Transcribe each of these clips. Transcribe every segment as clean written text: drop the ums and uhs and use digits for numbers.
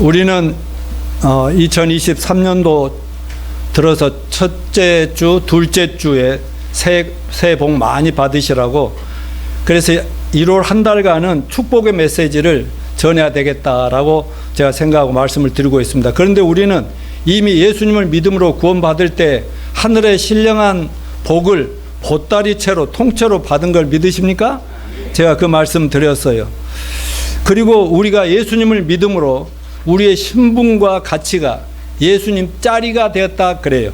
우리는 2023년도 들어서 첫째 주, 둘째 주에 새해 복 많이 받으시라고, 그래서 1월 한 달간은 축복의 메시지를 전해야 되겠다라고 제가 생각하고 말씀을 드리고 있습니다. 그런데 우리는 이미 예수님을 믿음으로 구원받을 때 하늘의 신령한 복을 보따리채로 통째로 받은 걸 믿으십니까? 제가 그 말씀 드렸어요. 그리고 우리가 예수님을 믿음으로 우리의 신분과 가치가 예수님 짜리가 되었다 그래요.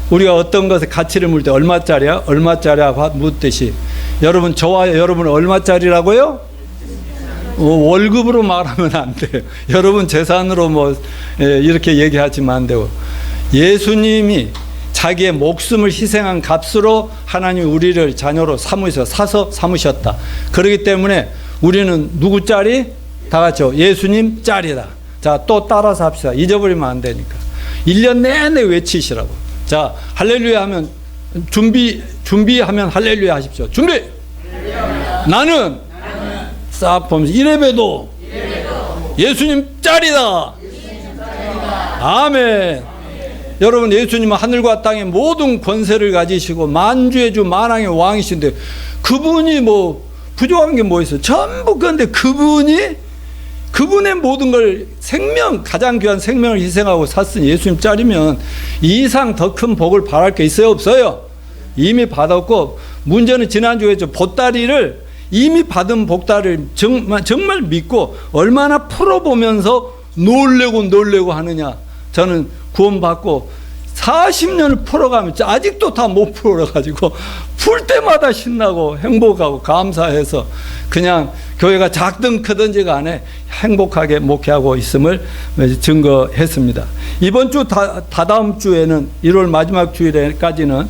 우리가 어떤 것에 가치를 물 때 얼마짜리야? 얼마짜리야? 묻듯이 여러분, 저와 여러분은 얼마짜리라고요? 월급으로 말하면 안 돼요. 여러분 재산으로 이렇게 얘기하시면 안 되고, 예수님이 자기의 목숨을 희생한 값으로 하나님이 우리를 자녀로 사서 삼으셨다. 그렇기 때문에 우리는 누구 짜리? 다 같이 예수님 짜리다. 자, 또 따라서 합시다. 잊어버리면 안 되니까. 1년 내내 외치시라고. 자, 할렐루야 하면 준비하면 할렐루야 하십시오. 준비! 할렐루야. 나는 싹 보면서 이래봬도 예수님 짤이다. 아멘. 여러분, 예수님은 하늘과 땅의 모든 권세를 가지시고 만주의 주 만왕의 왕이신데, 그분이 부족한 게 뭐 있어요? 전부. 그런데 그분의 모든 걸 가장 귀한 생명을 희생하고 샀으니 예수님 짤이면 이 이상 더 큰 복을 바랄 게 있어요, 없어요? 이미 받았고, 문제는 지난주에 보따리를 이미 받은 복다를 정말 믿고 얼마나 풀어보면서 놀래고 하느냐. 저는 구원받고 40년을 풀어가면서 아직도 다 못 풀어가지고 풀 때마다 신나고 행복하고 감사해서 그냥 교회가 작든 크든지 간에 행복하게 목회하고 있음을 증거했습니다. 이번 주 다다음 주에는 1월 마지막 주일까지는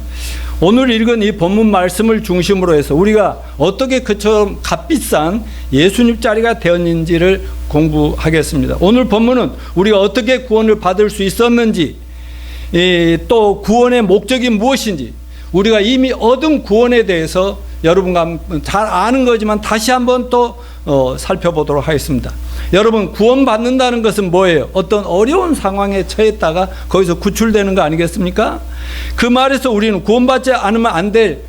오늘 읽은 이 본문 말씀을 중심으로 해서 우리가 어떻게 그처럼 값비싼 예수님 자리가 되었는지를 공부하겠습니다. 오늘 본문은 우리가 어떻게 구원을 받을 수 있었는지, 또 구원의 목적이 무엇인지, 우리가 이미 얻은 구원에 대해서 여러분과 잘 아는 거지만 다시 한번 또 살펴보도록 하겠습니다. 여러분, 구원받는다는 것은 뭐예요? 어떤 어려운 상황에 처했다가 거기서 구출되는 거 아니겠습니까? 그 말에서 우리는 구원받지 않으면 안 될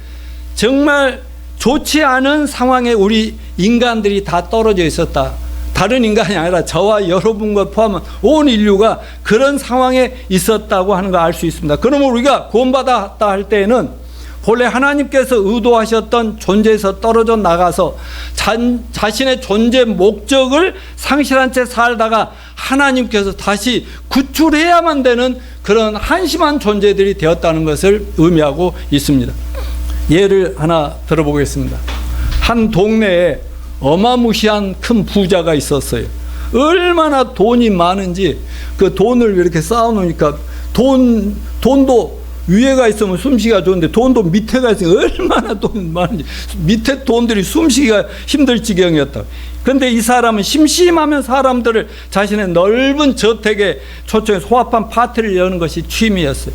정말 좋지 않은 상황에 우리 인간들이 다 떨어져 있었다. 다른 인간이 아니라 저와 여러분과 포함한 온 인류가 그런 상황에 있었다고 하는 걸 알 수 있습니다. 그러면 우리가 구원받았다 할 때에는 본래 하나님께서 의도하셨던 존재에서 떨어져 나가서 자신의 존재 목적을 상실한 채 살다가 하나님께서 다시 구출해야만 되는 그런 한심한 존재들이 되었다는 것을 의미하고 있습니다. 예를 하나 들어보겠습니다. 한 동네에 어마무시한 큰 부자가 있었어요. 얼마나 돈이 많은지 그 돈을 이렇게 쌓아놓으니까 돈도 위에가 있으면 숨쉬기가 좋은데 돈도 밑에가 있으니 얼마나 돈 많은지 밑에 돈들이 숨쉬기가 힘들 지경이었다. 그런데 이 사람은 심심하면 사람들을 자신의 넓은 저택에 초청해 소합한 파티를 여는 것이 취미였어요.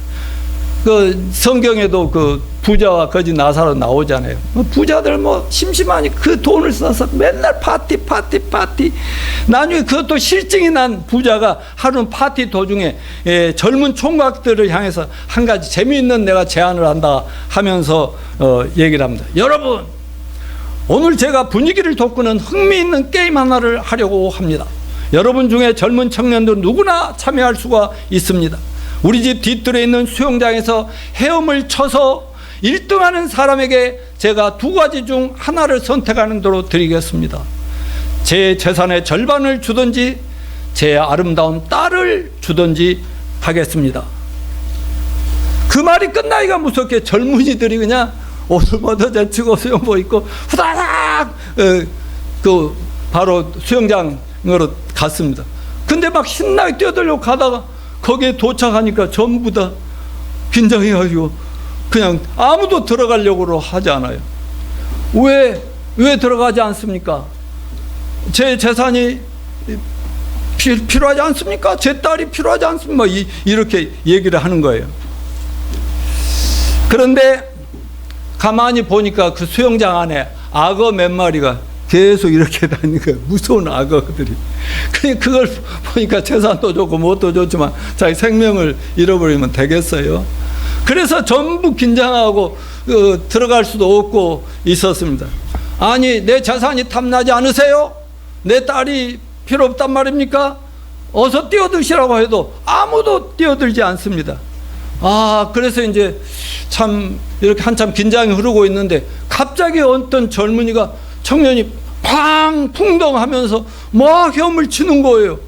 그 성경에도 그 부자와 거지 나사로 나오잖아요. 부자들 심심하니 그 돈을 써서 맨날 파티. 나중에 그것도 실증이 난 부자가 하루는 파티 도중에 젊은 총각들을 향해서 한 가지 재미있는 내가 제안을 한다 하면서 얘기를 합니다. 여러분, 오늘 제가 분위기를 돋구는 흥미있는 게임 하나를 하려고 합니다. 여러분 중에 젊은 청년들 누구나 참여할 수가 있습니다. 우리 집 뒤뜰에 있는 수영장에서 헤엄을 쳐서 1등하는 사람에게 제가 2가지 중 하나를 선택하는 대로 드리겠습니다. 제 재산의 절반을 주든지 제 아름다운 딸을 주든지 하겠습니다. 그 말이 끝나기가 무섭게 젊은이들이 그냥 옷을 벗어제치고 수영복 입고 후다닥 바로 수영장으로 갔습니다. 근데 막 신나게 뛰어들려고 가다가 거기에 도착하니까 전부 다 긴장해가지고 그냥 아무도 들어가려고 하지 않아요. 왜 들어가지 않습니까? 제 재산이 필요하지 않습니까? 제 딸이 필요하지 않습니까? 이렇게 얘기를 하는 거예요. 그런데 가만히 보니까 그 수영장 안에 악어 몇 마리가 계속 이렇게 다니는 거예요. 무서운 악어들이. 그걸 보니까 재산도 좋고 뭣도 좋지만 자기 생명을 잃어버리면 되겠어요. 그래서 전부 긴장하고 들어갈 수도 없고 있었습니다. 아니, 내 재산이 탐나지 않으세요? 내 딸이 필요 없단 말입니까? 어서 뛰어드시라고 해도 아무도 뛰어들지 않습니다. 그래서 이제 참 이렇게 한참 긴장이 흐르고 있는데 갑자기 어떤 젊은이가 청년이 팡 풍덩하면서 막 헤엄을 치는 거예요.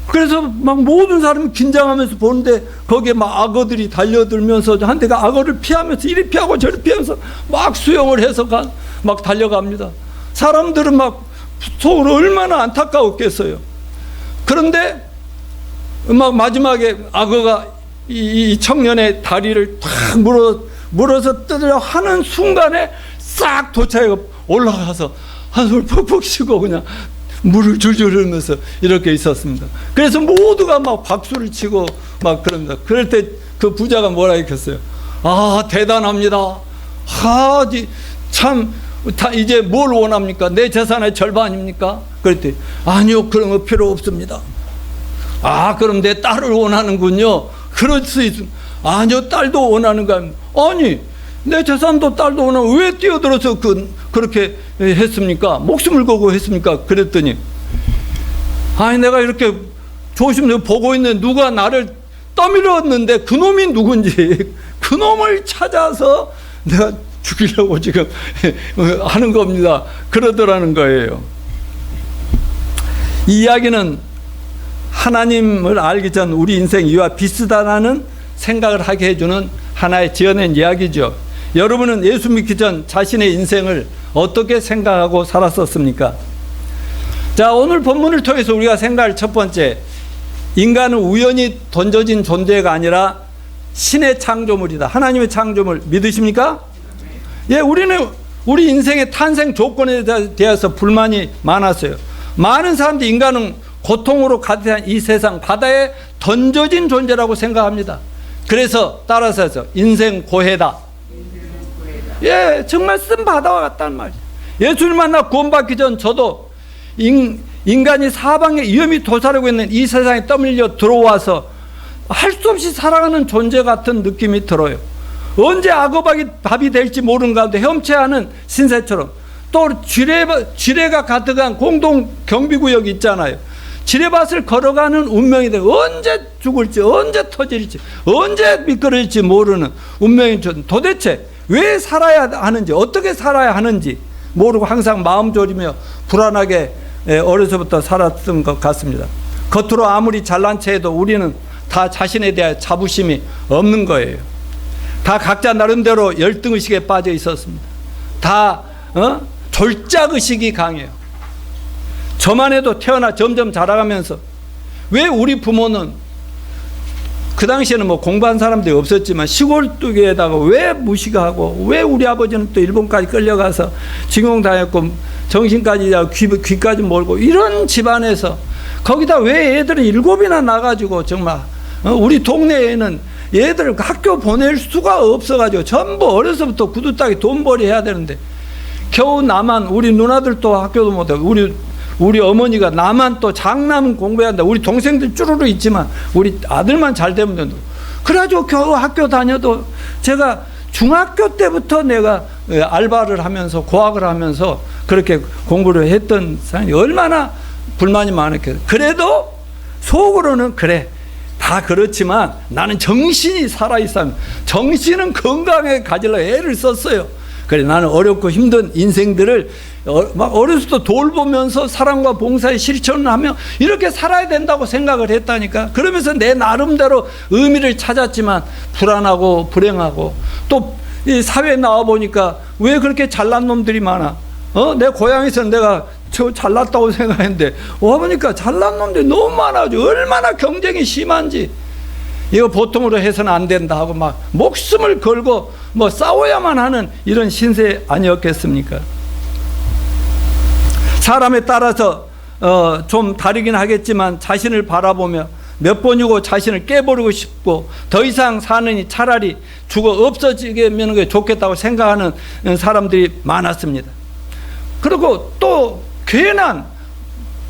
그래서 막 모든 사람이 긴장하면서 보는데 거기에 막 악어들이 달려들면서 한 대가 악어를 피하면서 이리 피하고 저리 피하면서 막 수영을 해서 막 달려갑니다. 사람들은 막 속으로 얼마나 안타까웠겠어요. 그런데 막 마지막에 악어가 이 청년의 다리를 탁 물어서 뜯으려 하는 순간에 싹 도착해 올라가서 한숨을 푹푹 쉬고 그냥 물을 줄줄 흐르면서 이렇게 있었습니다. 그래서 모두가 막 박수를 치고 막 그럽니다. 그럴 때 그 부자가 뭐라 했겠어요? 대단합니다. 참 이제 뭘 원합니까? 내 재산의 절반입니까? 그랬더니 아니요, 그런 거 필요 없습니다. 그럼 내 딸을 원하는군요. 그럴 수 있습니다. 아니요, 딸도 원하는 거 아닙니까? 아니, 내 재산도 딸도 원하고 왜 뛰어들어서 그렇게 했습니까? 목숨을 걸고 했습니까? 그랬더니 내가 이렇게 조심해서 보고 있는 누가 나를 떠밀었는데 그놈이 누군지 그 놈을 찾아서 내가 죽이려고 지금 하는 겁니다. 그러더라는 거예요. 이 이야기는 하나님을 알기 전 우리 인생 이와 비슷하다는 생각을 하게 해주는 하나의 지어낸 이야기죠. 여러분은 예수 믿기 전 자신의 인생을 어떻게 생각하고 살았었습니까? 자, 오늘 본문을 통해서 우리가 생각할 첫 번째, 인간은 우연히 던져진 존재가 아니라 신의 창조물이다. 하나님의 창조물 믿으십니까? 예, 우리 인생의 탄생 조건에 대해서 불만이 많았어요. 많은 사람들이 인간은 고통으로 가득한 이 세상 바다에 던져진 존재라고 생각합니다. 그래서 따라서 해서 인생 고해다. 예, 정말 쓴 바다와 같다는 말이에요. 예수를 만나 구원받기 전 저도 인간이 사방에 위험이 도사리고 있는 이 세상에 떠밀려 들어와서 할 수 없이 살아가는 존재 같은 느낌이 들어요. 언제 악어밥이 될지 모르는 가운데 헤엄쳐야 하는 신세처럼, 또 지뢰가 가득한 공동 경비구역이 있잖아요. 지뢰밭을 걸어가는 운명이 되고 언제 죽을지, 언제 터질지, 언제 미끄러질지 모르는 운명이 도대체 왜 살아야 하는지, 어떻게 살아야 하는지 모르고 항상 마음 졸이며 불안하게 어려서부터 살았던 것 같습니다. 겉으로 아무리 잘난 체해도 우리는 다 자신에 대한 자부심이 없는 거예요. 다 각자 나름대로 열등의식에 빠져 있었습니다. 다 졸작의식이 강해요. 저만 해도 태어나 점점 자라가면서 왜 우리 부모는 그 당시에는 뭐 공부한 사람들이 없었지만 시골 뚝에다가 왜 무식하고, 왜 우리 아버지는 또 일본까지 끌려가서 징용당했고 정신까지 귀까지 몰고 이런 집안에서, 거기다 왜 애들은 7이나 나가지고 정말 우리 동네에는 얘들 학교 보낼 수가 없어가지고 전부 어려서부터 구두따기 돈벌이 해야 되는데 겨우 나만, 우리 누나들도 학교도 못하고 우리 어머니가 나만 또 장남 공부해야 한다. 우리 동생들 쭈루루 있지만 우리 아들만 잘 되면 된다. 그래가지고 겨우 학교 다녀도 제가 중학교 때부터 내가 알바를 하면서 고학을 하면서 그렇게 공부를 했던 사람이 얼마나 불만이 많았겠어요. 그래도 속으로는 그래, 다 그렇지만 나는 정신이 살아있으면, 정신은 건강하게 가지려고 애를 썼어요. 그래, 나는 어렵고 힘든 인생들을 막 어렸을 때 돌보면서 사랑과 봉사에 실천을 하며 이렇게 살아야 된다고 생각을 했다니까. 그러면서 내 나름대로 의미를 찾았지만 불안하고 불행하고, 또 이 사회에 나와보니까 왜 그렇게 잘난 놈들이 많아? 내 고향에서는 내가 저 잘났다고 생각했는데 와보니까 잘난 놈들이 너무 많아가지고 얼마나 경쟁이 심한지, 이거 보통으로 해서는 안 된다 하고 막 목숨을 걸고 뭐 싸워야만 하는 이런 신세 아니었겠습니까? 사람에 따라서 좀 다르긴 하겠지만 자신을 바라보며 몇 번이고 자신을 깨버리고 싶고 더 이상 사느니 차라리 죽어 없어지게 하는 게 좋겠다고 생각하는 사람들이 많았습니다. 그리고 또 괜한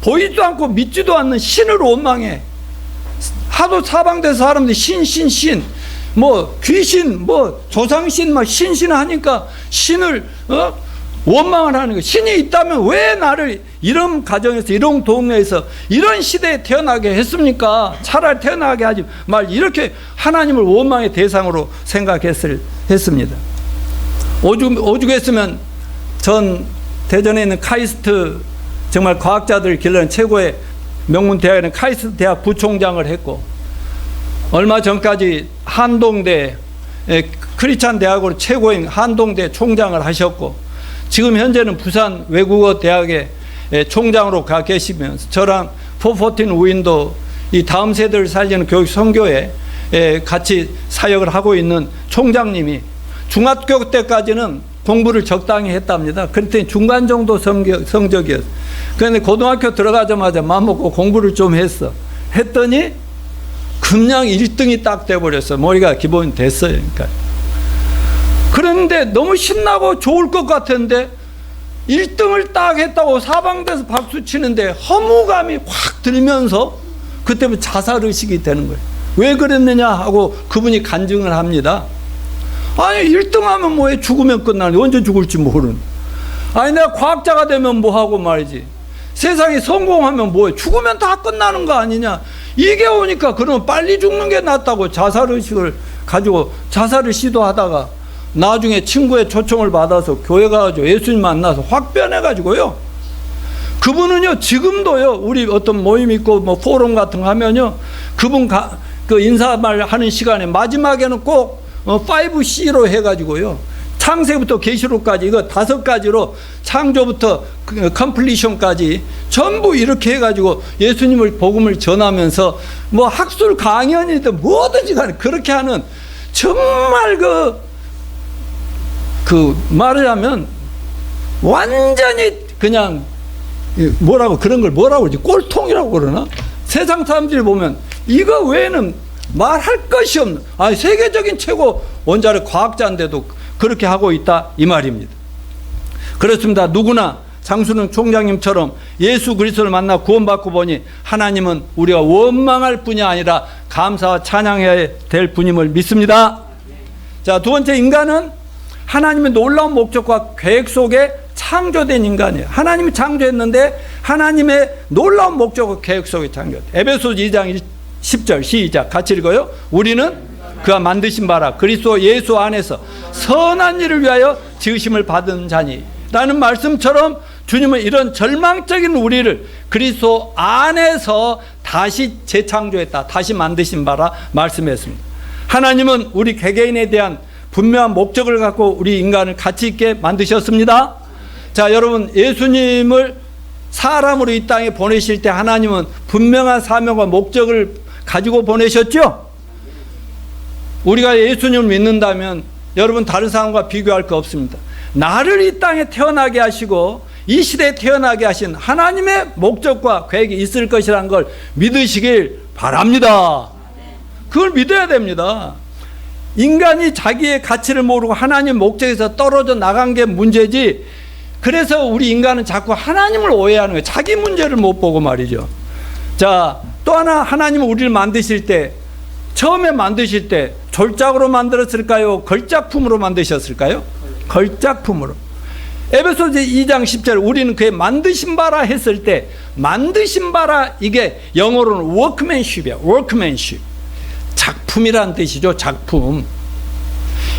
보이지도 않고 믿지도 않는 신을 원망해. 하도 사방돼서 사람들이 신 뭐 귀신 뭐 조상신 막 신신 하니까 신을 원망을 하는 거예요. 신이 있다면 왜 나를 이런 가정에서 이런 동네에서 이런 시대에 태어나게 했습니까? 차라리 태어나게 하지 말. 이렇게 하나님을 원망의 대상으로 했습니다. 오죽했으면 전 대전에 있는 카이스트 정말 과학자들 길러낸 최고의 명문 대학에는 카이스트 대학 부총장을 했고, 얼마 전까지 한동대 크리스찬 대학으로 최고인 한동대 총장을 하셨고, 지금 현재는 부산 외국어 대학의 총장으로 가 계시면서 저랑 414 우인도 이 다음 세대를 살리는 교육 선교에 같이 사역을 하고 있는 총장님이 중학교 때까지는 공부를 적당히 했답니다. 그랬더니 중간 정도 성적이었어요. 그런데 고등학교 들어가자마자 마음먹고 공부를 좀 했더니 그냥 1등이 딱 돼버렸어요. 머리가 기본이 됐어요. 그러니까. 그런데 너무 신나고 좋을 것 같은데 1등을 딱 했다고 사방돼서 박수 치는데 허무감이 확 들면서 그때부터 자살의식이 되는 거예요. 왜 그랬느냐 하고 그분이 간증을 합니다. 아니 1등 하면 뭐해, 죽으면 끝나는데 언제 죽을지 모르는. 아니 내가 과학자가 되면 뭐하고 말이지, 세상에 성공하면 뭐해, 죽으면 다 끝나는 거 아니냐. 이게 오니까 그러면 빨리 죽는 게 낫다고 자살의식을 가지고 자살을 시도하다가 나중에 친구의 초청을 받아서 교회 가가지고 예수님 만나서 확 변해가지고요. 그분은요 지금도요 우리 어떤 모임 있고 뭐 포럼 같은 거 하면요 그분 그 인사말 하는 시간에 마지막에는 꼭 5C로 해가지고요 창세부터 계시록까지 이거 5가지로 창조부터 컴플리션까지 전부 이렇게 해가지고 예수님을 복음을 전하면서 뭐 학술 강연이든 뭐든지 간에 그렇게 하는 정말 그 말을 하면 완전히 그냥 뭐라고 그런 걸 뭐라고 그러지, 꼴통이라고 그러나, 세상 사람들이 보면 이거 외에는 말할 것이 없는, 세계적인 최고 원자력 과학자인데도 그렇게 하고 있다 이 말입니다. 그렇습니다. 누구나 장순웅 총장님처럼 예수 그리스도를 만나 구원받고 보니 하나님은 우리가 원망할 뿐이 아니라 감사와 찬양해야 될 분임을 믿습니다. 자, 두 번째, 인간은 하나님의 놀라운 목적과 계획 속에 창조된 인간이에요. 하나님이 창조했는데 하나님의 놀라운 목적과 계획 속에 창조됐다. 에베소서 2장 10절 시작 같이 읽어요. 우리는 그가 만드신 바라 그리스도 예수 안에서 선한 일을 위하여 지으심을 받은 자니 라는 말씀처럼 주님은 이런 절망적인 우리를 그리스도 안에서 다시 재창조했다, 다시 만드신 바라 말씀했습니다. 하나님은 우리 개개인에 대한 분명한 목적을 갖고 우리 인간을 가치 있게 만드셨습니다. 자, 여러분, 예수님을 사람으로 이 땅에 보내실 때 하나님은 분명한 사명과 목적을 가지고 보내셨죠? 우리가 예수님을 믿는다면 여러분 다른 사람과 비교할 거 없습니다. 나를 이 땅에 태어나게 하시고 이 시대에 태어나게 하신 하나님의 목적과 계획이 있을 것이라는 걸 믿으시길 바랍니다. 그걸 믿어야 됩니다. 인간이 자기의 가치를 모르고 하나님 목적에서 떨어져 나간 게 문제지, 그래서 우리 인간은 자꾸 하나님을 오해하는 거예요. 자기 문제를 못 보고 말이죠. 자, 또 하나, 하나님은 우리를 만드실 때, 처음에 만드실 때 졸작으로 만들었을까요? 걸작품으로 만드셨을까요? 걸작품으로. 에베소서 2장 10절 우리는 그의 만드신 바라 했을 때, 만드신 바라, 이게 영어로는 workmanship이야. workmanship. 작품이란 뜻이죠. 작품.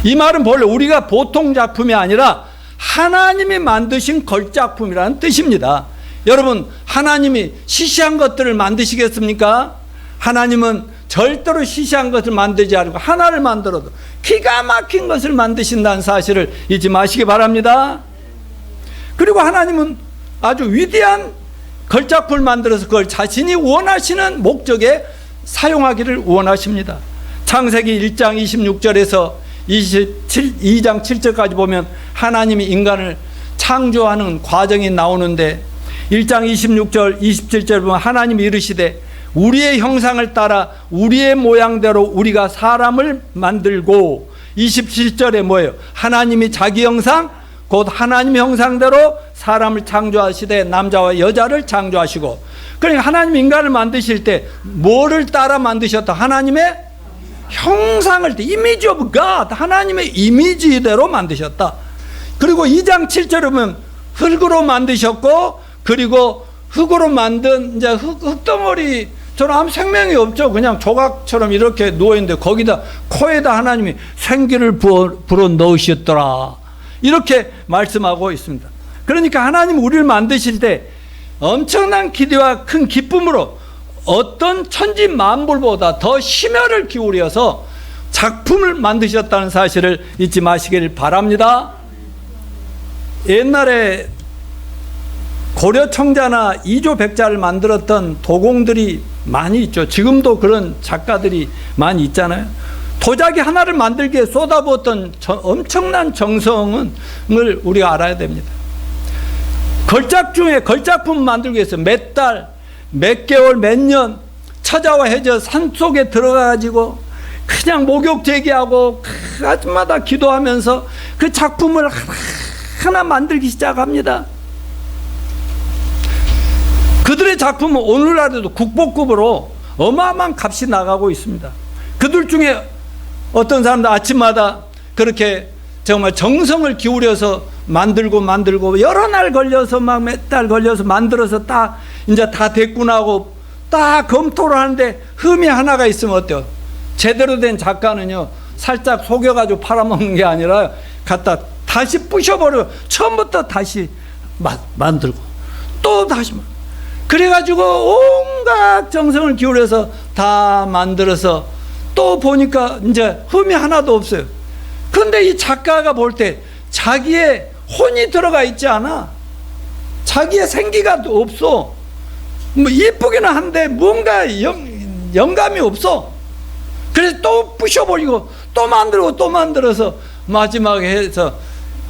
이 말은 본래 우리가 보통 작품이 아니라 하나님이 만드신 걸작품이라는 뜻입니다. 여러분, 하나님이 시시한 것들을 만드시겠습니까? 하나님은 절대로 시시한 것을 만들지 않고 하나를 만들어도 기가 막힌 것을 만드신다는 사실을 잊지 마시기 바랍니다. 그리고 하나님은 아주 위대한 걸작품을 만들어서 그걸 자신이 원하시는 목적에 사용하기를 원하십니다. 창세기 1장 26절에서 2장 7절까지 보면 하나님이 인간을 창조하는 과정이 나오는데, 1장 26절 27절 보면 하나님이 이르시되 우리의 형상을 따라 우리의 모양대로 우리가 사람을 만들고, 27절에 뭐예요? 하나님이 자기 형상 곧 하나님의 형상대로 사람을 창조하시되 남자와 여자를 창조하시고, 그러니까 하나님 인간을 만드실 때 뭐를 따라 만드셨다? 하나님의 형상을, 이미지 오브 갓, 하나님의 이미지대로 만드셨다. 그리고 2장 7절에 보면 흙으로 만드셨고, 그리고 흙으로 만든 이제 흙덩어리, 저는 아무 생명이 없죠. 그냥 조각처럼 이렇게 누워있는데 거기다 코에다 하나님이 생기를 불어 넣으셨더라, 이렇게 말씀하고 있습니다. 그러니까 하나님 우리를 만드실 때 엄청난 기대와 큰 기쁨으로 어떤 천지 만물보다 더 심혈을 기울여서 작품을 만드셨다는 사실을 잊지 마시길 바랍니다. 옛날에 고려 청자나 이조백자를 만들었던 도공들이 많이 있죠. 지금도 그런 작가들이 많이 있잖아요. 도자기 하나를 만들기에 쏟아부었던 엄청난 정성을 우리가 알아야 됩니다. 걸작 중에 걸작품 만들기 위해서 몇 달, 몇 개월, 몇 년 찾아와 해저 산속에 들어가가지고 그냥 목욕 제기하고 그 아침마다 기도하면서 그 작품을 하나 만들기 시작합니다. 그들의 작품은 오늘날에도 국보급으로 어마어마한 값이 나가고 있습니다. 그들 중에 어떤 사람들 아침마다 그렇게 정말 정성을 기울여서 만들고 여러 날 걸려서 막 몇 달 걸려서 만들어서 딱 이제 다 됐구나 하고 딱 검토를 하는데 흠이 하나가 있으면 어때요? 제대로 된 작가는요, 살짝 속여가지고 팔아먹는 게 아니라 갖다 다시 부셔버려. 처음부터 다시 만들고 또 다시 그래가지고 온갖 정성을 기울여서 다 만들어서 또 보니까 이제 흠이 하나도 없어요. 그런데 이 작가가 볼 때 자기의 혼이 들어가 있지 않아. 자기의 생기가 없어. 뭐 이쁘기는 한데 뭔가 영감이 없어. 그래서 또 부셔버리고 또 만들고 또 만들어서 마지막에 해서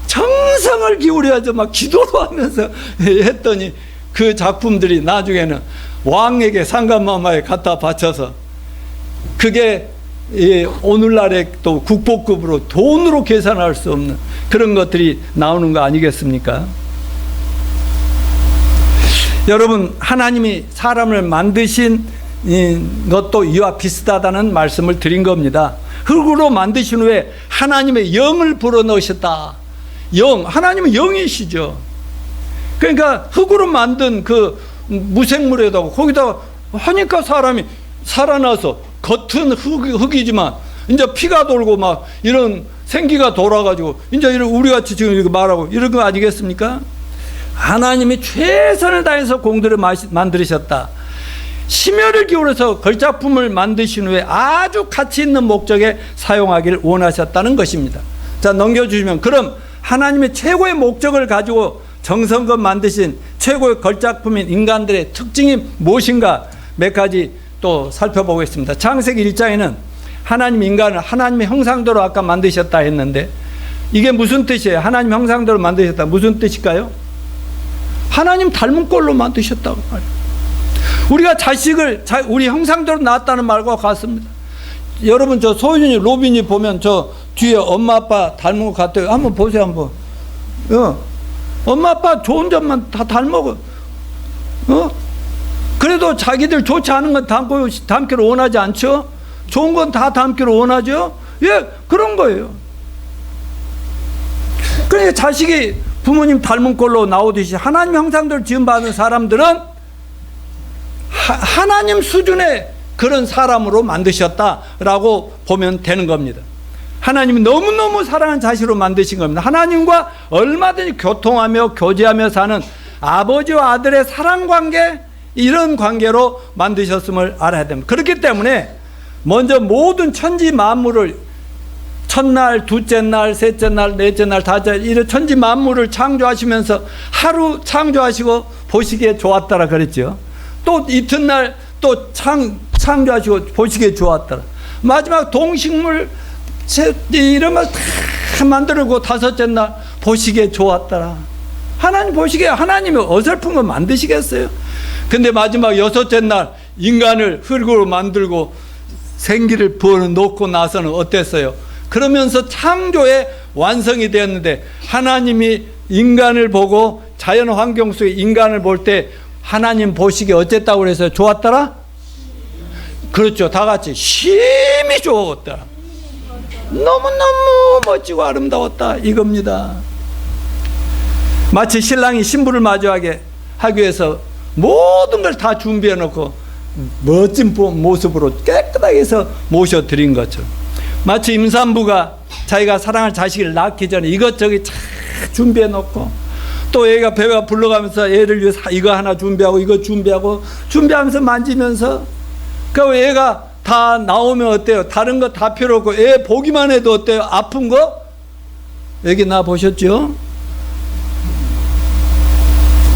정성을 기울여서 막 기도를 하면서 했더니 그 작품들이 나중에는 왕에게 상감마마에 갖다 바쳐서 그게 오늘날의 또 국보급으로 돈으로 계산할 수 없는 그런 것들이 나오는 거 아니겠습니까? 여러분, 하나님이 사람을 만드신 것도 이와 비슷하다는 말씀을 드린 겁니다. 흙으로 만드신 후에 하나님의 영을 불어넣으셨다. 영, 하나님은 영이시죠. 그러니까 흙으로 만든 그 무생물에다가 거기다가 하니까 사람이 살아나서 겉은 흙이지만 이제 피가 돌고 막 이런 생기가 돌아가지고 이제 이런 우리같이 지금 이렇게 말하고 이런 거 아니겠습니까? 하나님이 최선을 다해서 공들을 만들으셨다. 심혈을 기울여서 걸작품을 만드신 후에 아주 가치 있는 목적에 사용하기를 원하셨다는 것입니다. 자, 넘겨주시면, 그럼 하나님의 최고의 목적을 가지고 정성껏 만드신 최고의 걸작품인 인간들의 특징이 무엇인가 몇 가지 또 살펴보겠습니다. 창세기 1장에는 하나님 인간을 하나님의 형상대로 아까 만드셨다 했는데 이게 무슨 뜻이에요? 하나님 형상대로 만드셨다. 무슨 뜻일까요? 하나님 닮은 꼴로 만드셨다고 말이에요. 우리가 자식을 우리 형상대로 낳았다는 말과 같습니다. 여러분, 저 소윤이, 로빈이 보면 저 뒤에 엄마 아빠 닮은 것 같아요. 한번 보세요, 한번. 엄마 아빠 좋은 점만 다 닮아고, 그래도 자기들 좋지 않은 건 담기를 원하지 않죠? 좋은 건 다 담기를 원하죠? 예, 그런 거예요. 그러니까 자식이 부모님 닮은 꼴로 나오듯이 하나님 형상대로 지음받은 사람들은 하나님 수준의 그런 사람으로 만드셨다라고 보면 되는 겁니다. 하나님이 너무너무 사랑하는 자식으로 만드신 겁니다. 하나님과 얼마든지 교통하며 교제하며 사는 아버지와 아들의 사랑관계, 이런 관계로 만드셨음을 알아야 됩니다. 그렇기 때문에 먼저 모든 천지 만물을 첫날, 둘째 날, 셋째 날, 넷째 날, 다섯째 날, 이런 천지 만물을 창조하시면서 하루 창조하시고 보시기에 좋았더라 그랬죠. 또 이튿날 또 창조하시고 보시기에 좋았더라. 마지막 동식물 이런 걸 다 만들고 다섯째 날 보시기에 좋았더라. 하나님 보시기에, 하나님이 어설픈 거 만드시겠어요? 근데 마지막 여섯째 날 인간을 흙으로 만들고 생기를 부어놓고 나서는 어땠어요? 그러면서 창조의 완성이 되었는데 하나님이 인간을 보고 자연 환경 속에 인간을 볼 때 하나님 보시기에 어쨌다고 그래서 좋았더라? 그렇죠. 다 같이 심히 좋았더라. 너무너무 멋지고 아름다웠다 이겁니다. 마치 신랑이 신부를 마주하기 위해서 모든 걸 다 준비해 놓고 멋진 모습으로 깨끗하게 해서 모셔드린 것처럼, 마치 임산부가 자기가 사랑할 자식을 낳기 전에 이것저것 잘 준비해 놓고, 또 애가 배가 불러가면서 애를 위해서 이거 하나 준비하고 이거 준비하면서 만지면서, 그 애가 다 나오면 어때요? 다른 거 다 필요 없고 애 보기만 해도 어때요? 아픈 거? 애기 나 보셨죠?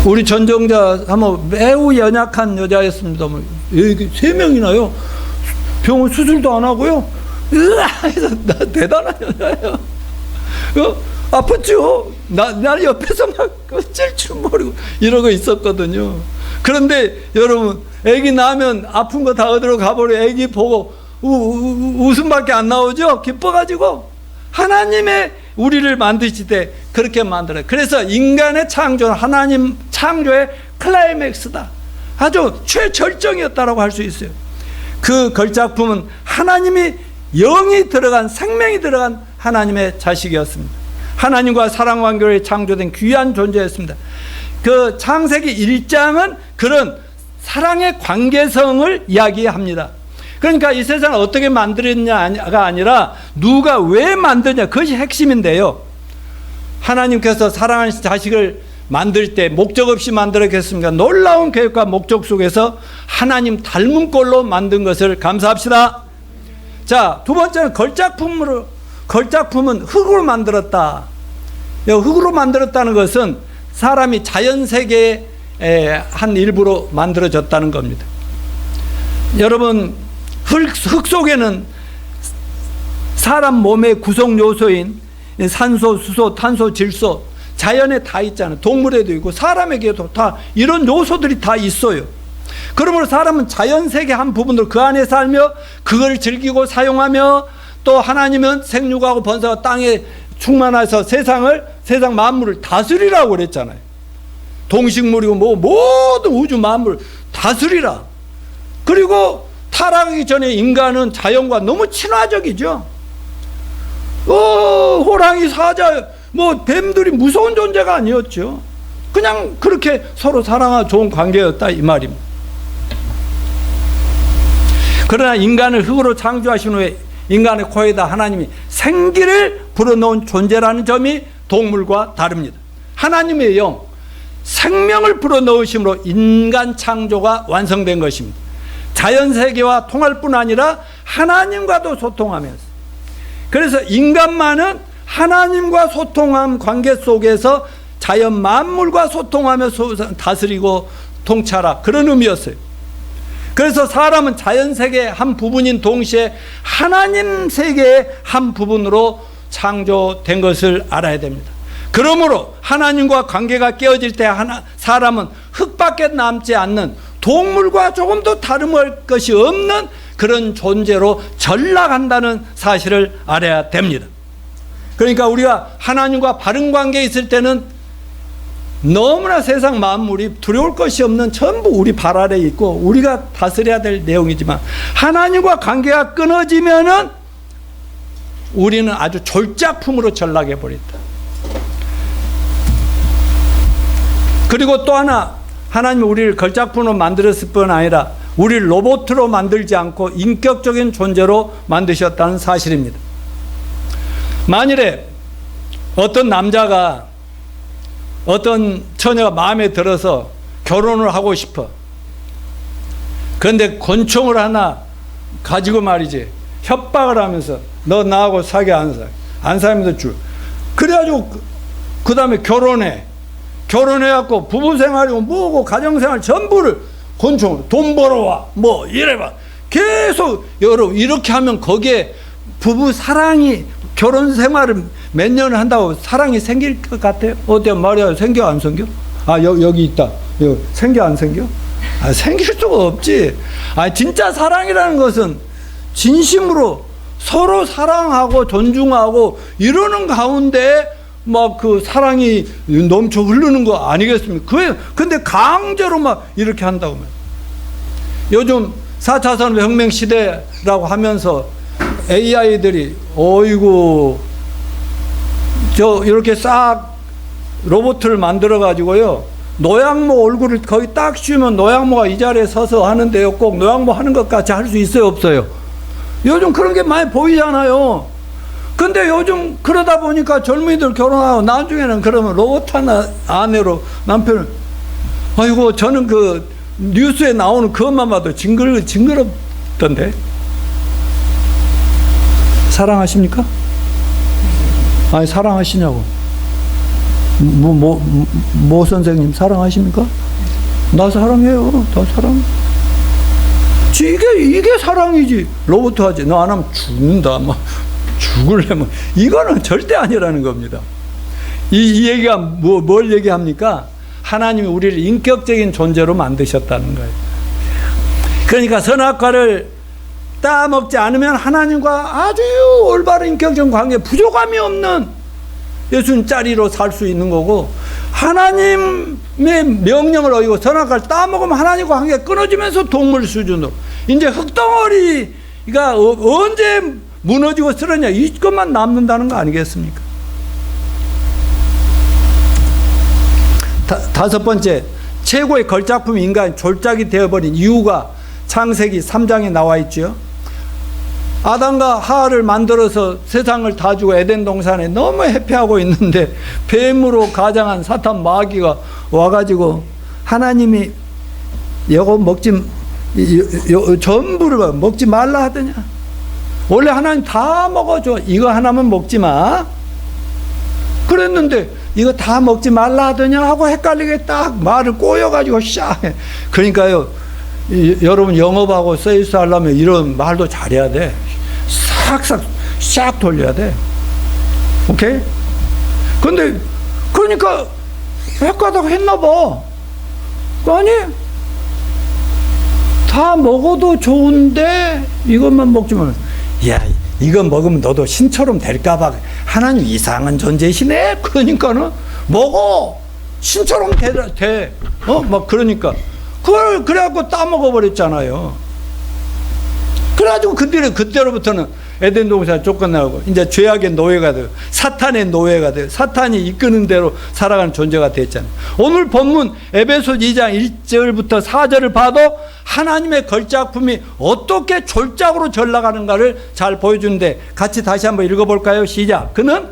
우리 전정자 하면 매우 연약한 여자였습니다. 애기 3명이나요. 병원 수술도 안 하고요. 해서 나 대단한 여자예요. 아팠죠? 나 옆에서 막 찔찔 모르고 이러고 있었거든요. 그런데 여러분, 애기 낳으면 아픈 거 다 어디로 가버려. 애기 보고 웃음밖에 안 나오죠? 기뻐가지고. 하나님의 우리를 만드실 때 그렇게 만들어요. 그래서 인간의 창조는 하나님 창조의 클라이맥스다. 아주 최절정이었다라고 할 수 있어요. 그 걸작품은 하나님이 영이 들어간, 생명이 들어간 하나님의 자식이었습니다. 하나님과 사랑 관계로 창조된 귀한 존재였습니다. 그 창세기 1장은 그런 사랑의 관계성을 이야기합니다. 그러니까 이 세상을 어떻게 만들었냐가 아니라 누가 왜 만드냐, 그것이 핵심인데요. 하나님께서 사랑하는 자식을 만들 때 목적 없이 만들었겠습니까? 놀라운 계획과 목적 속에서 하나님 닮은 꼴로 만든 것을 감사합시다. 자, 두 번째는 걸작품은 흙으로 만들었다. 흙으로 만들었다는 것은 사람이 자연세계의 한 일부로 만들어졌다는 겁니다. 여러분, 흙 속에는 사람 몸의 구성 요소인 산소, 수소, 탄소, 질소, 자연에 다 있잖아요. 동물에도 있고 사람에게도 다 이런 요소들이 다 있어요. 그러므로 사람은 자연세계 한 부분으로 그 안에 살며 그걸 즐기고 사용하며, 또 하나님은 생육하고 번성하고 땅에 충만해서 세상 만물을 다스리라고 그랬잖아요. 동식물이고 모든 우주 만물 다스리라. 그리고 타락하기 전에 인간은 자연과 너무 친화적이죠. 호랑이, 사자, 뱀들이 무서운 존재가 아니었죠. 그냥 그렇게 서로 사랑하고 좋은 관계였다 이 말입니다. 그러나 인간을 흙으로 창조하신 후에 인간의 코에다 하나님이 생기를 불어넣은 존재라는 점이 동물과 다릅니다. 하나님의 영, 생명을 불어넣으심으로 인간 창조가 완성된 것입니다. 자연세계와 통할 뿐 아니라 하나님과도 소통하면서, 그래서 인간만은 하나님과 소통한 관계 속에서 자연 만물과 소통하며 다스리고 통찰하, 그런 의미였어요. 그래서 사람은 자연세계의 한 부분인 동시에 하나님 세계의 한 부분으로 창조된 것을 알아야 됩니다. 그러므로 하나님과 관계가 깨어질 때 사람은 흙밖에 남지 않는, 동물과 조금도 다름할 것이 없는 그런 존재로 전락한다는 사실을 알아야 됩니다. 그러니까 우리가 하나님과 바른 관계에 있을 때는 너무나 세상 만물이 두려울 것이 없는, 전부 우리 발 아래에 있고 우리가 다스려야 될 내용이지만, 하나님과 관계가 끊어지면은 우리는 아주 졸작품으로 전락해 버린다. 그리고 또 하나, 하나님이 우리를 걸작품으로 만들었을 뿐 아니라 우리를 로봇으로 만들지 않고 인격적인 존재로 만드셨다는 사실입니다. 만일에 어떤 남자가, 어떤 처녀가 마음에 들어서 결혼을 하고 싶어. 그런데 권총을 하나 가지고 말이지 협박을 하면서 너 나하고 사귀어 안 사귀면 줄. 그래가지고 그 다음에 결혼해갖고 부부생활이고 뭐고 가정생활 전부를 권총으로 돈 벌어와 이래봐. 계속 여러분 이렇게 하면 거기에 부부 사랑이, 결혼 생활을 몇 년을 한다고 사랑이 생길 것 같아요? 어때요? 말이야, 생겨 안 생겨? 여기 있다. 생겨 안 생겨? 생길 수가 없지. 진짜 사랑이라는 것은 진심으로 서로 사랑하고 존중하고 이러는 가운데 막 그 사랑이 넘쳐 흐르는 거 아니겠습니까? 근데 강제로 막 이렇게 한다고 말이에요. 요즘 4차 산업혁명 시대라고 하면서 AI들이 어이구 저 이렇게 싹 로봇을 만들어 가지고요, 노양모 얼굴을 거의 딱 씌우면 노양모가 이 자리에 서서 하는데요, 꼭 노양모 하는 것 같이 할 수 있어요, 없어요? 요즘 그런 게 많이 보이잖아요. 근데 요즘 그러다 보니까 젊은이들 결혼하고 나중에는 그러면 로봇 하나 아내로 남편을, 아이고 저는 그 뉴스에 나오는 그것만 봐도 징그럽던데. 사랑하십니까? 아니 사랑하시냐고. 모 선생님 사랑하십니까? 나 사랑해요. 나 사랑. 이게 사랑이지. 로봇 하지. 너 안 하면 죽는다. 막 죽을래면 이거는 절대 아니라는 겁니다. 이 얘기가 뭘 얘기합니까? 하나님이 우리를 인격적인 존재로 만드셨다는 거예요. 그러니까 선악과를 따먹지 않으면 하나님과 아주 올바른 인격적 관계, 부족함이 없는 예수님 자리로 살 수 있는 거고, 하나님의 명령을 어기고 선악과를 따먹으면 하나님과 관계가 끊어지면서 동물 수준으로 이제 흙덩어리가 언제 무너지고 쓰러냐, 이것만 남는다는 거 아니겠습니까? 다섯 번째, 최고의 걸작품 인간 졸작이 되어버린 이유가 창세기 3장에 나와 있죠. 아담과 하와를 만들어서 세상을 다 주고 에덴 동산에 너무 해피하고 있는데 뱀으로 가장한 사탄 마귀가 와가지고 하나님이 이거 전부를 먹지 말라 하더냐. 원래 하나님 다 먹어줘. 이거 하나만 먹지 마. 그랬는데 이거 다 먹지 말라 하더냐 하고 헷갈리게 딱 말을 꼬여가지고 샥. 그러니까요, 여러분 영업하고 세일스 하려면 이런 말도 잘해야 돼. 싹싹 샥 돌려야 돼. 오케이? 근데 그러니까 헷갈다고 했나 봐. 아니 다 먹어도 좋은데 이것만 먹지 마. 야, 이거 먹으면 너도 신처럼 될까봐. 하나님 이상한 존재시네. 그러니까는 먹어. 신처럼 돼. 막 그러니까. 그래갖고 따먹어 버렸잖아요. 그래가지고 그때로부터는 에덴 동산 쫓겨나고 이제 죄악의 노예가 돼요. 사탄의 노예가 돼요. 사탄이 이끄는 대로 살아가는 존재가 됐잖아요. 오늘 본문 에베소 2장 1절부터 4절을 봐도 하나님의 걸작품이 어떻게 졸작으로 전락하는가를 잘 보여주는데, 같이 다시 한번 읽어볼까요? 시작. 그는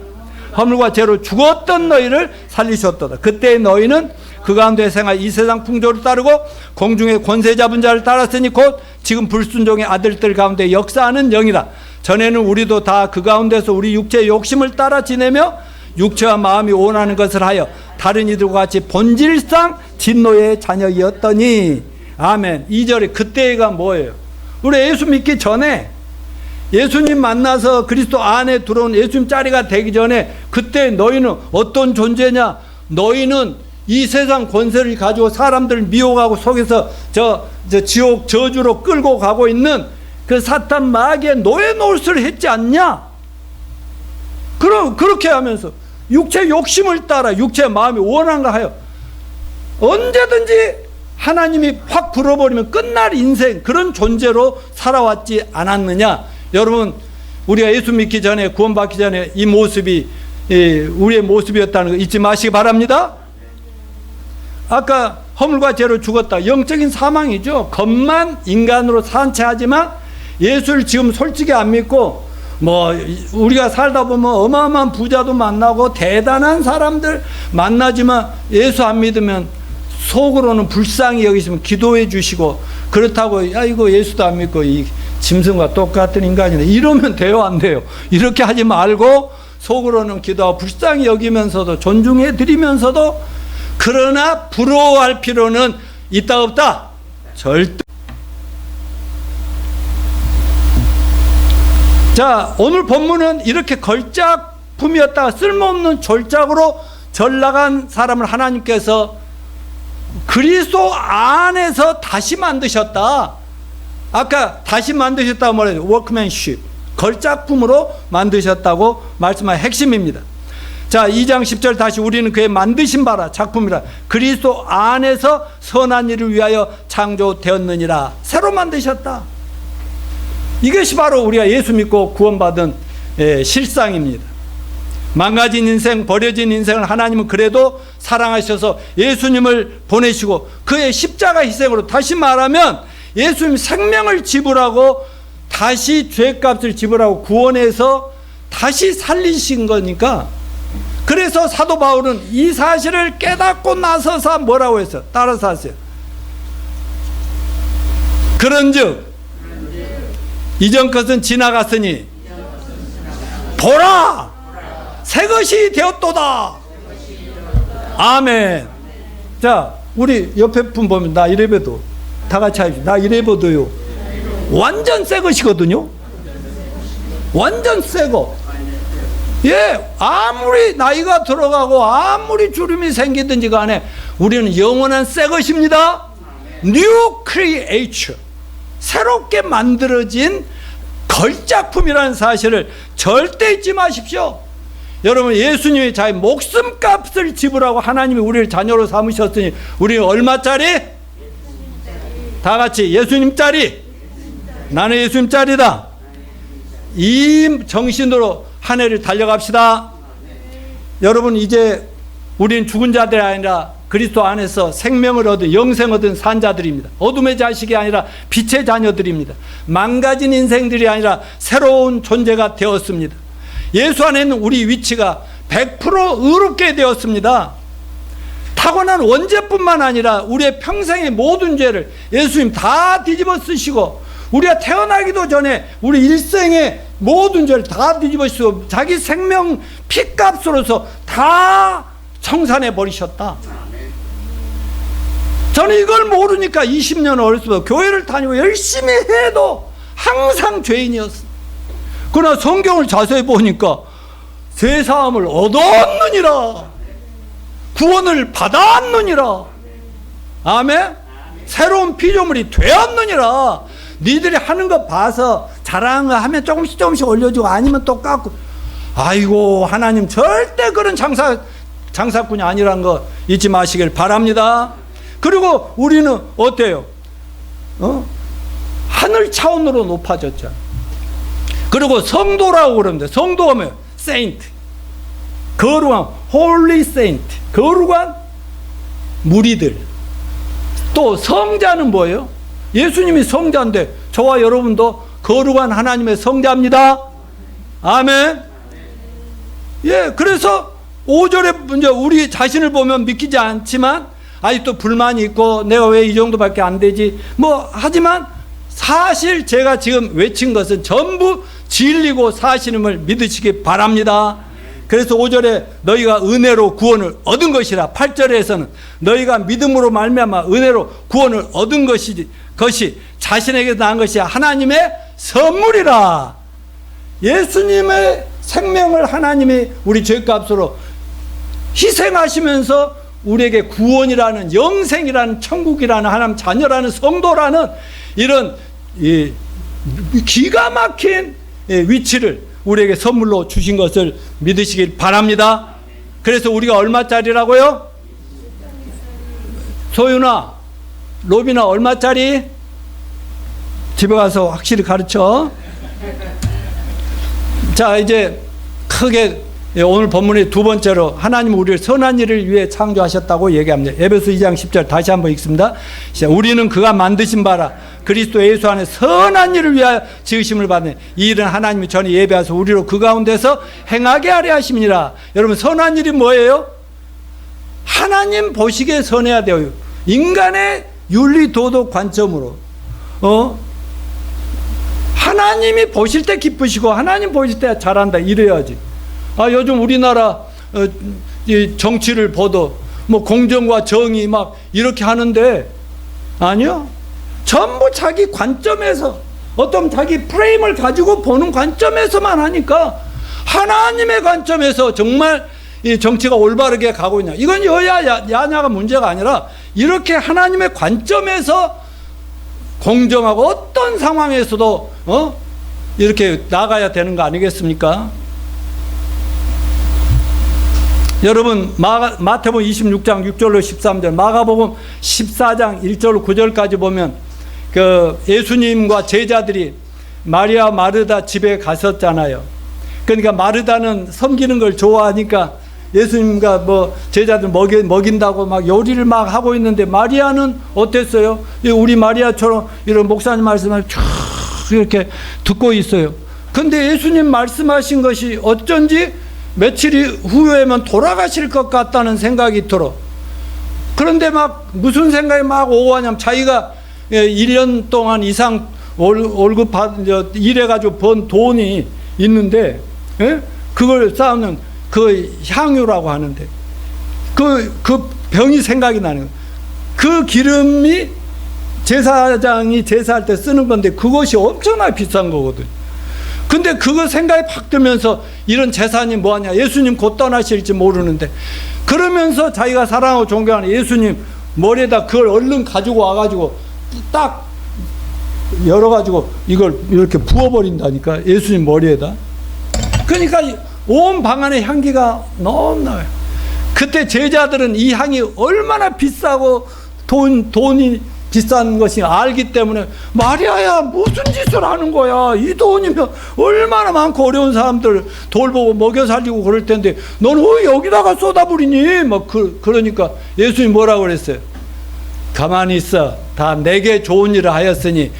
허물과 죄로 죽었던 너희를 살리셨도다. 그때의 너희는 그 가운데 생활 이 세상 풍조를 따르고 공중의 권세 잡은 자를 따랐으니 곧 지금 불순종의 아들들 가운데 역사하는 영이다. 전에는 우리도 다 그 가운데서 우리 육체의 욕심을 따라 지내며 육체와 마음이 원하는 것을 하여 다른 이들과 같이 본질상 진노의 자녀이었더니. 아멘. 2절에 그때가 뭐예요? 우리 예수 믿기 전에, 예수님 만나서 그리스도 안에 들어온 예수님 자리가 되기 전에 그때 너희는 어떤 존재냐? 너희는 이 세상 권세를 가지고 사람들을 미혹하고 속에서 저 지옥 저주로 끌고 가고 있는 그 사탄 마귀의 노예 노릇을 했지 않냐? 그렇게 하면서 육체 욕심을 따라 육체의 마음이 원한가 하여 언제든지 하나님이 확 불어버리면 끝날 인생, 그런 존재로 살아왔지 않았느냐? 여러분, 우리가 예수 믿기 전에, 구원받기 전에 이 모습이 우리의 모습이었다는 거 잊지 마시기 바랍니다. 아까 허물과 죄로 죽었다. 영적인 사망이죠. 겉만 인간으로 산채하지만 예수를 지금 솔직히 안 믿고 우리가 살다 보면 어마어마한 부자도 만나고 대단한 사람들 만나지만 예수 안 믿으면 속으로는 불쌍히 여기시면 기도해 주시고, 그렇다고 야 이거 예수도 안 믿고 이 짐승과 똑같은 인간이네 이러면 돼요, 안 돼요? 이렇게 하지 말고 속으로는 기도하고 불쌍히 여기면서도 존중해 드리면서도, 그러나 부러워할 필요는 있다 없다? 절대. 자, 오늘 본문은 이렇게 걸작품이었다가 쓸모없는 졸작으로 전락한 사람을 하나님께서 그리스도 안에서 다시 만드셨다. 아까 다시 만드셨다고 말해요. 워크맨십. 걸작품으로 만드셨다고 말씀한 핵심입니다. 자, 2장 10절 다시 우리는 그의 만드신 바라 작품이라 그리스도 안에서 선한 일을 위하여 창조되었느니라. 새로 만드셨다. 이것이 바로 우리가 예수 믿고 구원받은 실상입니다. 망가진 인생, 버려진 인생을 하나님은 그래도 사랑하셔서 예수님을 보내시고 그의 십자가 희생으로, 다시 말하면 예수님 생명을 지불하고 다시 죄값을 지불하고 구원해서 다시 살리신 거니까. 그래서 사도 바울은 이 사실을 깨닫고 나서서 뭐라고 했어요? 따라서 하세요. 그런즉 이전 것은 지나갔으니 보라 새 것이 되었도다. 아멘. 자, 우리 옆에 분 보면 나 이래봬도 다 같이 하십시오. 나 이래봬도요 완전 새 것이거든요. 완전 새 거. 예, 아무리 나이가 들어가고 아무리 주름이 생기든지 간에 우리는 영원한 새 것입니다. New creation, 새롭게 만들어진 걸작품이라는 사실을 절대 잊지 마십시오. 여러분, 예수님이 자기 목숨값을 지불하고 하나님이 우리를 자녀로 삼으셨으니 우리는 얼마짜리? 다 같이 예수님짜리. 나는 예수님짜리다. 이 정신으로 한 해를 달려갑시다. 여러분, 이제 우리는 죽은 자들이 아니라 그리스도 안에서 생명을 얻은, 영생 얻은 산자들입니다. 어둠의 자식이 아니라 빛의 자녀들입니다. 망가진 인생들이 아니라 새로운 존재가 되었습니다. 예수 안에 있는 우리 위치가 100% 의롭게 되었습니다. 타고난 원죄뿐만 아니라 우리의 평생의 모든 죄를 예수님 다 뒤집어 쓰시고, 우리가 태어나기도 전에 우리 일생의 모든 죄를 다 뒤집어 쓰고 자기 생명 피값으로서 다 청산해 버리셨다. 저는 이걸 모르니까 20년 어렸을 때 교회를 다니고 열심히 해도 항상 죄인이었어. 그러나 성경을 자세히 보니까 죄사함을 얻었느니라, 구원을 받았느니라. 아멘. 새로운 피조물이 되었느니라. 니들이 하는 거 봐서 잘하는 거 하면 조금씩 올려주고 아니면 똑같고, 아이고 하나님 절대 그런 장사꾼이 아니라는 거 잊지 마시길 바랍니다. 그리고 우리는 어때요? 하늘 차원으로 높아졌죠. 그리고 성도라고 그러는데, 성도가 뭐예요? 세인트, 거룩한, 홀리 세인트, 거룩한 무리들. 또 성자는 뭐예요? 예수님이 성자인데 저와 여러분도 거룩한 하나님의 성자입니다. 아멘. 예, 그래서 5절에 이제 우리 자신을 보면 믿기지 않지만 아직도 불만이 있고 내가 왜 이 정도밖에 안 되지 뭐 하지만, 사실 제가 지금 외친 것은 전부 진리고 사실임을 믿으시기 바랍니다. 그래서 5절에 너희가 은혜로 구원을 얻은 것이라, 8절에서는 너희가 믿음으로 말미암아 은혜로 구원을 얻은 것이 자신에게 난 것이 하나님의 선물이라. 예수님의 생명을 하나님이 우리 죄값으로 희생하시면서 우리에게 구원이라는, 영생이라는, 천국이라는, 하나님 자녀라는, 성도라는 이런 기가 막힌 위치를 우리에게 선물로 주신 것을 믿으시길 바랍니다. 그래서 우리가 얼마짜리라고요? 소윤아, 로빈아, 얼마짜리? 집에 가서 확실히 가르쳐. 자, 이제 크게 오늘 본문의 두 번째로 하나님 우리를 선한 일을 위해 창조하셨다고 얘기합니다. 에베소 2장 10절 다시 한번 읽습니다. 우리는 그가 만드신 바라 그리스도 예수 안에 선한 일을 위하여 지으심을 받는 이 일은 하나님이 전에 예배하셔서 우리로 그 가운데서 행하게 하려 하심이니라. 여러분, 선한 일이 뭐예요? 하나님 보시기에 선해야 돼요. 인간의 윤리 도덕 관점으로 하나님이 보실 때 기쁘시고 하나님 보실 때 잘한다 이래야지. 요즘 우리나라 정치를 보도 뭐 공정과 정의 막 이렇게 하는데, 아니요, 전부 자기 관점에서, 어떤 자기 프레임을 가지고 보는 관점에서만 하니까, 하나님의 관점에서 정말 이 정치가 올바르게 가고 있냐, 이건 여야 야냐가 문제가 아니라 이렇게 하나님의 관점에서 공정하고 어떤 상황에서도 이렇게 나가야 되는 거 아니겠습니까? 여러분, 마태복음 26장 6절로 13절, 마가복음 14장 1절로 9절까지 보면 그 예수님과 제자들이 마리아 마르다 집에 갔었잖아요. 그러니까 마르다는 섬기는 걸 좋아하니까 예수님과 뭐 제자들 먹인다고 막 요리를 막 하고 있는데, 마리아는 어땠어요? 우리 마리아처럼 이런 목사님 말씀을 쭉 이렇게 듣고 있어요. 근데 예수님 말씀하신 것이 어쩐지 며칠 후에만 돌아가실 것 같다는 생각이 들어. 그런데 막 무슨 생각이 막 오고 하냐면, 자기가 1년 동안 이상 월급 일해가지고 번 돈이 있는데, 그걸 쌓는 그 향유라고 하는데, 그 병이 생각이 나는 거예요. 그 기름이 제사장이 제사할 때 쓰는 건데, 그것이 엄청나게 비싼 거거든. 근데 그거 생각이 팍 들면서, 이런 재산이 뭐하냐, 예수님 곧 떠나실지 모르는데, 그러면서 자기가 사랑하고 존경하는 예수님 머리에다 그걸 얼른 가지고 와가지고 딱 열어가지고 이걸 이렇게 부어버린다니까, 예수님 머리에다. 그러니까 온 방 안에 향기가 너무 나요. 그때 제자들은 이 향이 얼마나 비싸고 돈이 비싼 것이 알기 때문에, 마리아야 무슨 짓을 하는 거야, 이 돈이면 얼마나 많고 어려운 사람들 돌보고 먹여 살리고 그럴 텐데 너는 왜 여기다가 쏟아부리니, 막 그러니까 예수님 뭐라고 그랬어요? 가만히 있어, 다 내게 좋은 일을 하였으니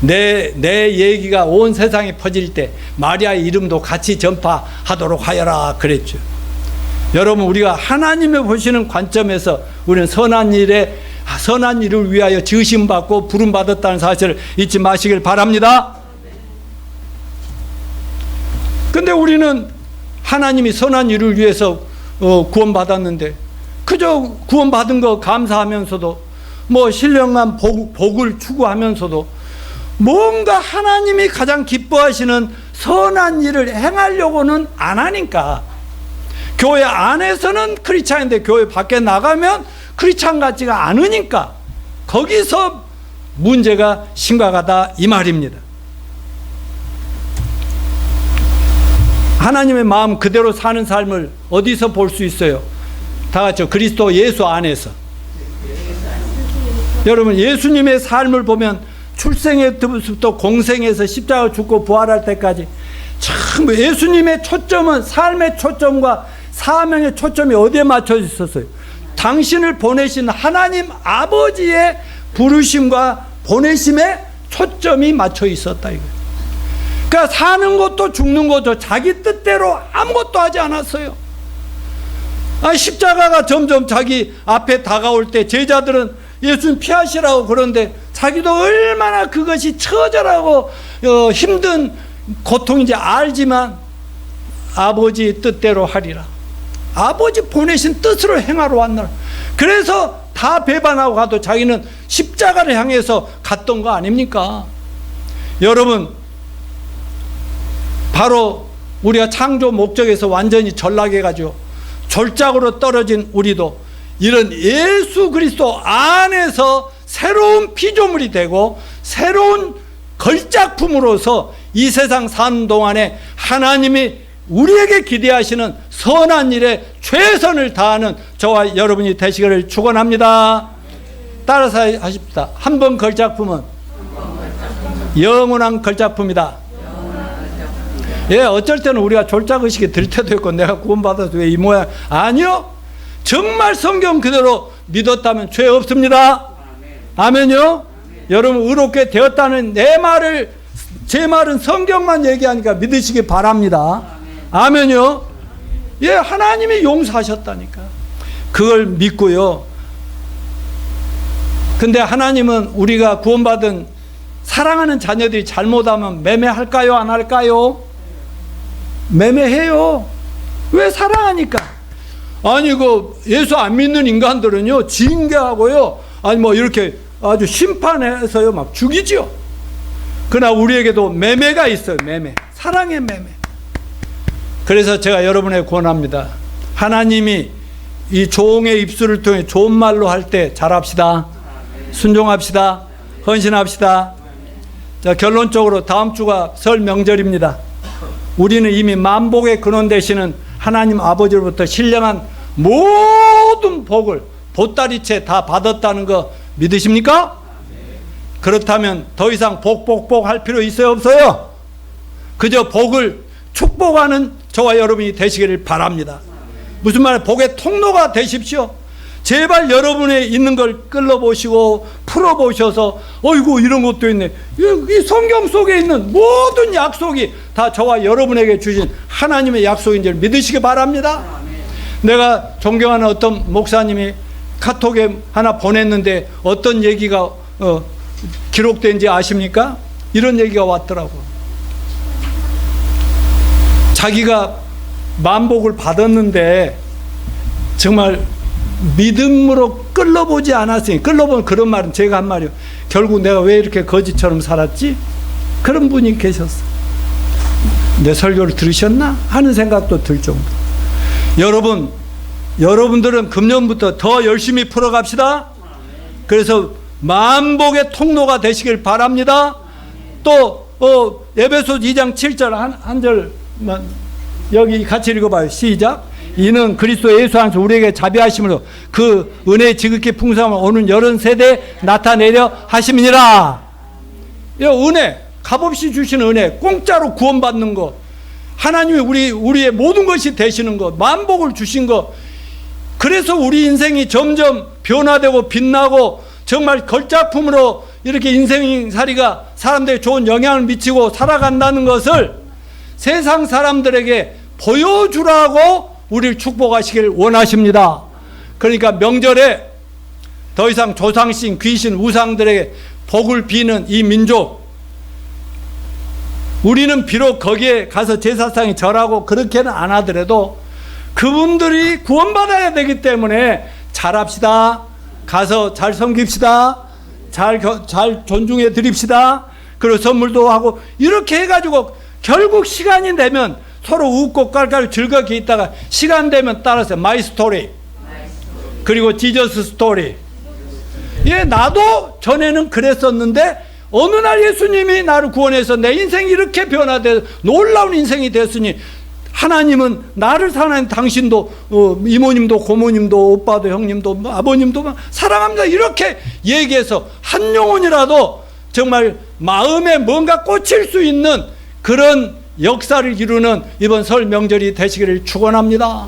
내 얘기가 온 세상에 퍼질 때 마리아의 이름도 같이 전파하도록 하여라 그랬죠. 여러분, 우리가 하나님을 보시는 관점에서 우리는 선한 일을 위하여 지으심받고 부름받았다는 사실을 잊지 마시길 바랍니다. 근데 우리는 하나님이 선한 일을 위해서 구원받았는데, 그저 구원받은 거 감사하면서도 뭐 신령한 복을 추구하면서도 뭔가 하나님이 가장 기뻐하시는 선한 일을 행하려고는 안 하니까, 교회 안에서는 크리스찬인데 교회 밖에 나가면 크리스찬 같지가 않으니까 거기서 문제가 심각하다 이 말입니다. 하나님의 마음 그대로 사는 삶을 어디서 볼 수 있어요? 다 같이 그리스도 예수 안에서. 여러분, 예수님의 삶을 보면 출생에부터 공생에서 십자가 죽고 부활할 때까지 참 예수님의 초점은, 삶의 초점과 사명의 초점이 어디에 맞춰 있었어요? 당신을 보내신 하나님 아버지의 부르심과 보내심에 초점이 맞춰 있었다 이거예요. 그러니까 사는 것도 죽는 것도 자기 뜻대로 아무것도 하지 않았어요. 십자가가 점점 자기 앞에 다가올 때 제자들은 예수님 피하시라고 그러는데, 자기도 얼마나 그것이 처절하고 힘든 고통인지 알지만 아버지 뜻대로 하리라, 아버지 보내신 뜻으로 행하러 왔노라. 그래서 다 배반하고 가도 자기는 십자가를 향해서 갔던 거 아닙니까? 여러분, 바로 우리가 창조 목적에서 완전히 전락해가지고 졸작으로 떨어진 우리도 이런 예수 그리스도 안에서 새로운 피조물이 되고 새로운 걸작품으로서 이 세상 사는 동안에 하나님이 우리에게 기대하시는 선한 일에 최선을 다하는 저와 여러분이 되시기를 축원합니다. 따라서 하십시다. 한 번 걸작품은 영원한 걸작품이다. 예, 어쩔 때는 우리가 졸작의식이 들 때도 있고, 내가 구원받아서 왜 이 모양, 아니요, 정말 성경 그대로 믿었다면 죄 없습니다. 아멘요. 여러분, 의롭게 되었다는 제 말은 성경만 얘기하니까 믿으시기 바랍니다. 아멘요. 예, 하나님이 용서하셨다니까. 그걸 믿고요. 근데 하나님은 우리가 구원받은 사랑하는 자녀들이 잘못하면 매매할까요, 안 할까요? 매매해요. 왜? 사랑하니까. 아니, 예수 안 믿는 인간들은요, 징계하고요, 아니 뭐 이렇게 아주 심판해서요 막 죽이죠. 그러나 우리에게도 매매가 있어요. 매매, 사랑의 매매. 그래서 제가 여러분에게 권합니다. 하나님이 이 종의 입술을 통해 좋은 말로 할 때 잘합시다. 순종합시다. 헌신합시다. 자, 결론적으로 다음 주가 설 명절입니다. 우리는 이미 만복의 근원 되시는 하나님 아버지로부터 신령한 모든 복을 보따리째 다 받았다는 거 믿으십니까? 그렇다면 더 이상 복 할 필요 있어요, 없어요? 그저 복을 축복하는 저와 여러분이 되시기를 바랍니다. 무슨 말이에요? 복의 통로가 되십시오. 제발 여러분의 있는 걸 끌어보시고 풀어보셔서 어이구 이런 것도 있네. 이 성경 속에 있는 모든 약속이 다 저와 여러분에게 주신 하나님의 약속인 줄 믿으시기 바랍니다. 내가 존경하는 어떤 목사님이 카톡에 하나 보냈는데 어떤 얘기가 기록된지 아십니까? 이런 얘기가 왔더라고. 자기가 만복을 받았는데 정말 믿음으로 끌러보지 않았으니, 끌러보면 그런 말은 제가 한 말이요, 결국 내가 왜 이렇게 거지처럼 살았지? 그런 분이 계셨어. 내 설교를 들으셨나? 하는 생각도 들 정도. 여러분들은 금년부터 더 열심히 풀어갑시다. 그래서 만복의 통로가 되시길 바랍니다. 또 에베소 2장 7절 한 절만 여기 같이 읽어봐요. 시작. 이는 그리스도 예수 안에서 우리에게 자비하심으로 그 은혜의 지극히 풍성함을 오는 여러 세대에 나타내려 하심이니라. 이 은혜, 값없이 주시는 은혜, 공짜로 구원받는 것, 하나님이 우리의 모든 것이 되시는 것, 만복을 주신 것, 그래서 우리 인생이 점점 변화되고 빛나고 정말 걸작품으로 이렇게 인생살이가 사람들에게 좋은 영향을 미치고 살아간다는 것을 세상 사람들에게 보여주라고 우리를 축복하시길 원하십니다. 그러니까 명절에 더 이상 조상신, 귀신, 우상들에게 복을 비는 이 민족, 우리는 비록 거기에 가서 제사상에 절하고 그렇게는 안 하더라도 그분들이 구원받아야 되기 때문에 잘합시다. 가서 잘 섬깁시다. 잘 존중해 드립시다. 그리고 선물도 하고 이렇게 해가지고 결국 시간이 되면 서로 웃고 깔깔 즐겁게 있다가 시간 되면 따라서 마이 스토리, 그리고 지저스 스토리. 예, 나도 전에는 그랬었는데 어느 날 예수님이 나를 구원해서 내 인생이 이렇게 변화돼서 놀라운 인생이 됐으니 하나님은 나를 사랑하는 당신도 이모님도 고모님도 오빠도 형님도 아버님도 사랑합니다. 이렇게 얘기해서 한 영혼이라도 정말 마음에 뭔가 꽂힐 수 있는 그런 역사를 이루는 이번 설 명절이 되시기를 축원합니다.